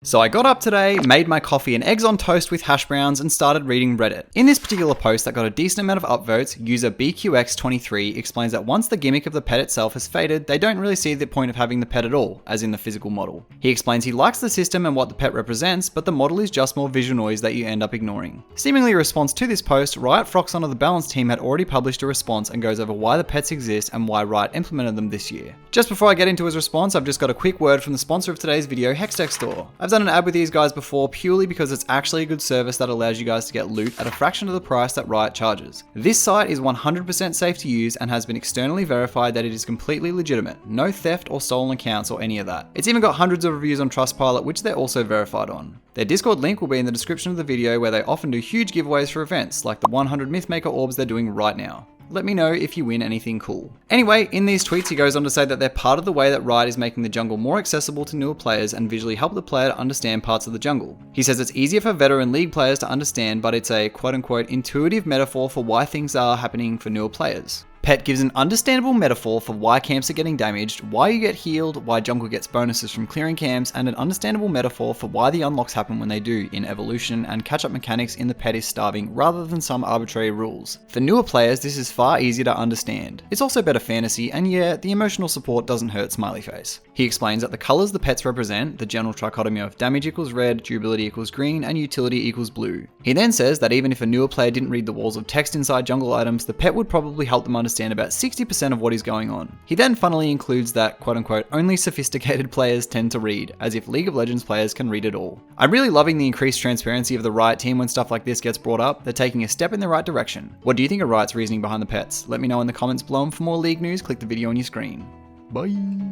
So I got up today, made my coffee and eggs on toast with hash browns and started reading Reddit. In this particular post that got a decent amount of upvotes, user BQX23 explains that once the gimmick of the pet itself has faded, they don't really see the point of having the pet at all, as in the physical model. He explains he likes the system and what the pet represents, but the model is just more visual noise that you end up ignoring. Seemingly a response to this post, Riot Froxon of the Balance team had already published a response and goes over why the pets exist and why Riot implemented them this year. Just before I get into his response, I've just got a quick word from the sponsor of today's video, Hextech Store. I've done an ad with these guys before purely because it's actually a good service that allows you guys to get loot at a fraction of the price that Riot charges. This site is 100% safe to use and has been externally verified that it is completely legitimate. No theft or stolen accounts or any of that. It's even got hundreds of reviews on Trustpilot, which they're also verified on. Their Discord link will be in the description of the video, where they often do huge giveaways for events like the 100 Mythmaker orbs they're doing right now. Let me know if you win anything cool. Anyway, in these tweets he goes on to say that they're part of the way that Riot is making the jungle more accessible to newer players and visually help the player to understand parts of the jungle. He says it's easier for veteran league players to understand, but it's a quote-unquote intuitive metaphor for why things are happening for newer players. Pet gives an understandable metaphor for why camps are getting damaged, why you get healed, why jungle gets bonuses from clearing camps, and an understandable metaphor for why the unlocks happen when they do in evolution and catch-up mechanics in the pet is starving rather than some arbitrary rules. For newer players, this is far easier to understand. It's also better fantasy, and yeah, the emotional support doesn't hurt smiley face. He explains that the colours the pets represent, the general trichotomy of damage equals red, durability equals green, and utility equals blue. He then says that even if a newer player didn't read the walls of text inside jungle items, the pet would probably help them understand about 60% of what is going on. He then funnily includes that quote-unquote only sophisticated players tend to read, as if League of Legends players can read it all. I'm really loving the increased transparency of the Riot team when stuff like this gets brought up. They're taking a step in the right direction. What do you think of Riot's reasoning behind the pets? Let me know in the comments below, and for more League news, click the video on your screen. Bye!